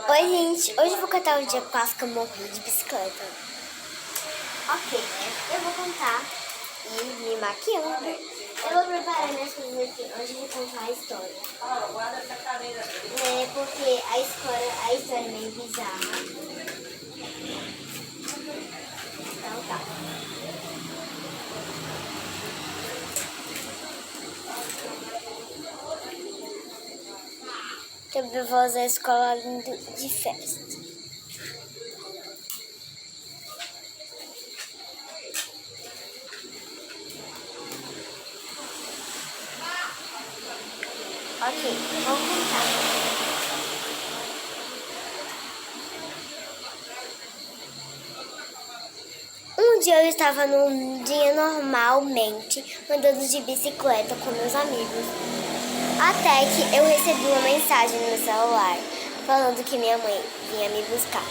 Oi, gente. Hoje eu vou contar o dia que quase que eu morri de bicicleta. Ok, eu vou contar e me maquiando. Eu vou preparar minhas coisas aqui antes de contar a história. Porque a história é meio bizarra. Então tá. Eu vou usar a escola de festa. Ok, vamos contar. Um dia eu estava num dia normalmente andando de bicicleta com meus amigos. Até que eu recebi uma mensagem no meu celular falando que minha mãe vinha me buscar.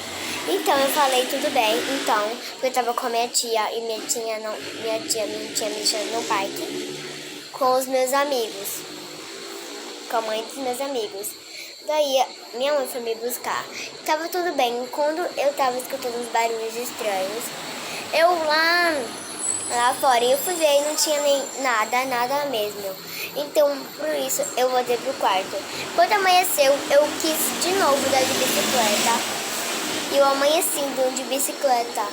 Então eu falei tudo bem, porque eu estava com a minha tia e minha tia me tinha me deixado no parque com os meus amigos, com a mãe dos meus amigos. Daí minha mãe foi me buscar. Tava tudo bem. Quando eu tava escutando uns barulhos estranhos, eu lá fora, eu fui ver e não tinha nem nada mesmo. Então, por isso, eu voltei pro quarto. Quando amanheceu, eu quis de novo dar de bicicleta. E eu amanheci andando de bicicleta.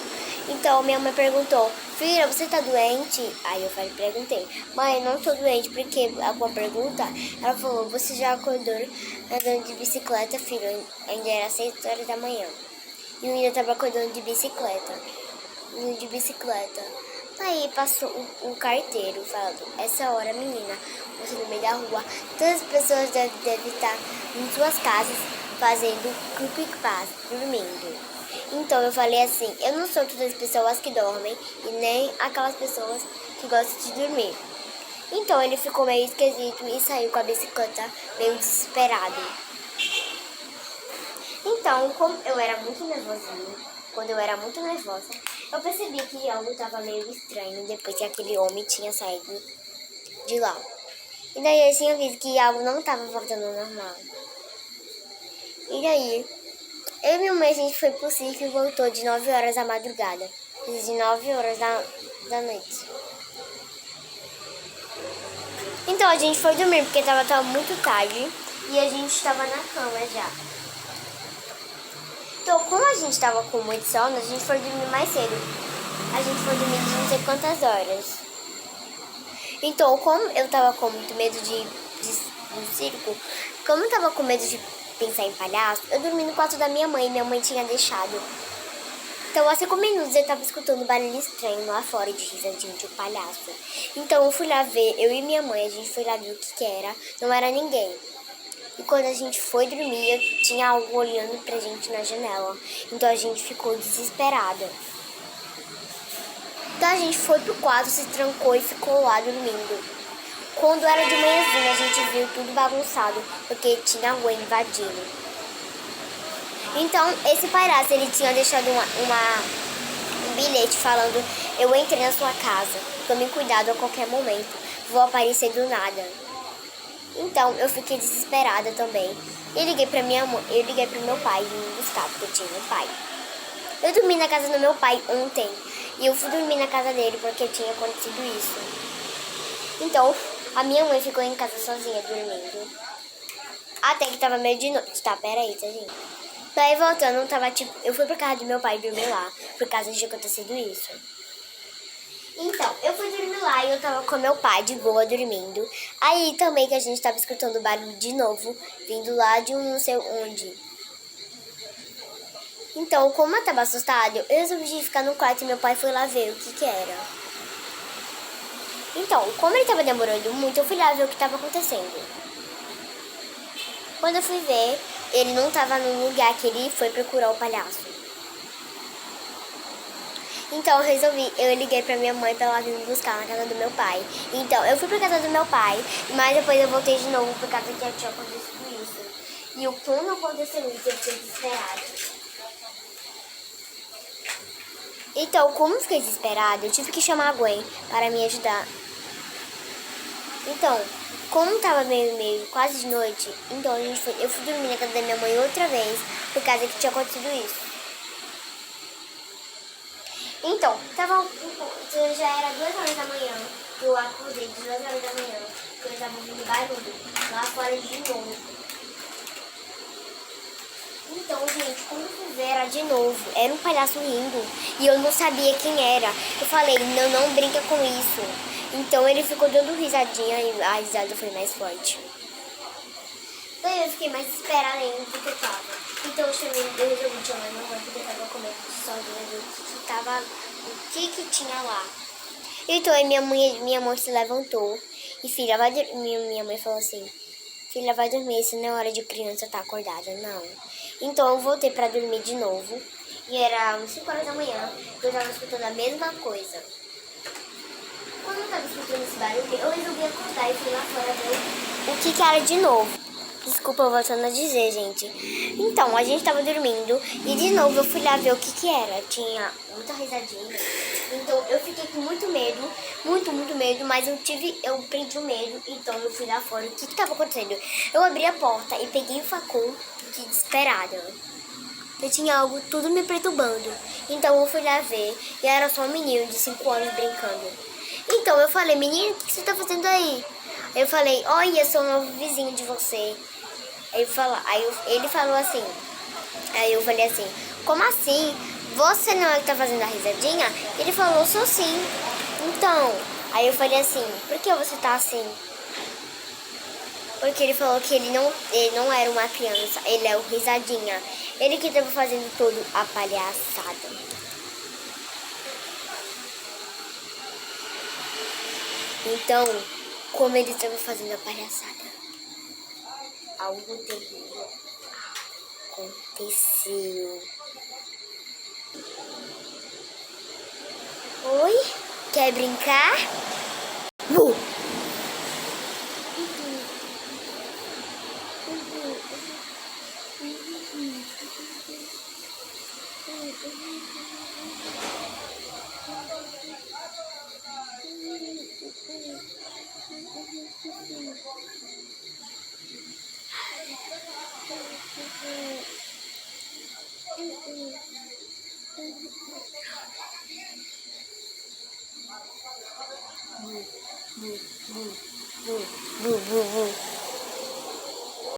Então, minha mãe perguntou: filha, você tá doente? Aí eu perguntei: mãe, eu não tô doente, porque alguma pergunta? Ela falou: você já acordou andando de bicicleta, filho? Ainda era 6 horas da manhã. E eu ainda tava acordando de bicicleta. Aí passou o carteiro falando: essa hora, menina, você no meio da rua, todas as pessoas devem estar em suas casas fazendo cupic-paz, dormindo. Então eu falei assim: eu não sou todas as pessoas que dormem e nem aquelas pessoas que gostam de dormir. Então ele ficou meio esquisito e saiu com a bicicleta meio desesperado. Então, como eu era muito nervosinha, quando eu era muito nervosa, eu percebi que algo estava meio estranho depois que aquele homem tinha saído de lá. E daí eu tinha visto que algo não estava voltando ao normal. E daí, eu e minha mãe, a gente foi pro circo e voltou de 9 horas da madrugada. De 9 horas da noite. Então a gente foi dormir porque tava muito tarde e a gente estava na cama já. Então, como a gente tava com muito sono, a gente foi dormir mais cedo. A gente foi dormir de não sei quantas horas. Então, como eu tava com muito medo do circo, como eu tava com medo de pensar em palhaço, eu dormi no quarto da minha mãe e minha mãe tinha deixado. Então, há 5 minutos eu tava escutando um barulho estranho lá fora de risadinho de um palhaço. Então, eu fui lá ver, eu e minha mãe, a gente foi lá ver o que era. Não era ninguém. E quando a gente foi dormir, tinha algo olhando pra gente na janela. Então a gente ficou desesperada. Então a gente foi pro quarto, se trancou e ficou lá dormindo. Quando era de manhãzinha, a gente viu tudo bagunçado, porque tinha alguém invadindo. Então esse palhaço, ele tinha deixado um bilhete falando: eu entrei na sua casa, tome cuidado a qualquer momento, vou aparecer do nada. Então eu fiquei desesperada também. Eu liguei pra minha mãe, eu liguei pro meu pai vir me buscar, porque eu tinha meu pai. Eu dormi na casa do meu pai ontem e eu fui dormir na casa dele porque tinha acontecido isso. Então a minha mãe ficou em casa sozinha dormindo. Até que tava meio de noite. Tá, peraí, tá, gente? Daí voltando, eu fui pra casa do meu pai dormir lá, por causa de acontecido isso. Então, eu fui dormir lá e eu tava com meu pai de boa dormindo. Aí também que a gente tava escutando barulho de novo, vindo lá de um não sei onde. Então, como eu tava assustada, eu resolvi ficar no quarto e meu pai foi lá ver o que era. Então, como ele tava demorando muito, eu fui lá ver o que tava acontecendo. Quando eu fui ver, ele não tava no lugar que ele foi procurar o palhaço. Então eu liguei pra minha mãe pra ela vir me buscar na casa do meu pai. Então eu fui pra casa do meu pai, mas depois eu voltei de novo por causa que já tinha acontecido isso. E quando aconteceu isso, eu fiquei desesperada. Então, como eu fiquei desesperada, eu tive que chamar a Gwen para me ajudar. Então, como tava meio quase de noite, então eu fui dormir na casa da minha mãe outra vez, por causa que tinha acontecido isso. Então, já era 2 horas da manhã, eu acordei de 2 horas da manhã, porque eu estava ouvindo barulho lá fora de novo. Então, gente, quando eu fui ver era de novo, era um palhaço rindo e eu não sabia quem era. Eu falei, não brinca com isso. Então ele ficou dando risadinha e a risada foi mais forte. Daí eu fiquei mais desesperada ainda do que eu tava. Então eu resolvi chamar minha mãe porque eu tava com medo sozinha o que tinha lá. Então aí minha mãe se levantou e filha, vai dormir. Minha mãe falou assim, filha, vai dormir, se não é hora de criança tá acordada, não. Então eu voltei pra dormir de novo e era umas 5 horas da manhã, eu tava escutando a mesma coisa. Quando eu tava escutando esse barulho, eu resolvi acordar e fui lá fora ver o que era de novo. Desculpa, voltando a dizer, gente. Então, a gente tava dormindo e de novo eu fui lá ver o que era. Tinha muita risadinha. Então, eu fiquei com muito medo, muito medo, mas eu perdi o medo, então eu fui lá fora. O que tava acontecendo? Eu abri a porta e peguei o facão, fiquei desesperada. Eu tinha algo tudo me perturbando. Então, eu fui lá ver e era só um menino de 5 anos brincando. Então, eu falei, menino, o que você tá fazendo aí? Eu falei, olha, eu sou um novo vizinho de você. Ele falou assim, aí eu falei assim, como assim? Você não é que tá fazendo a risadinha? Ele falou, sou sim. Então, aí eu falei assim, por que você tá assim? Porque ele falou que ele não era uma criança, ele é o risadinha. Ele que tava fazendo toda a palhaçada. Então, como ele estava fazendo a palhaçada, algo terrível aconteceu. Oi? Quer brincar? Bu.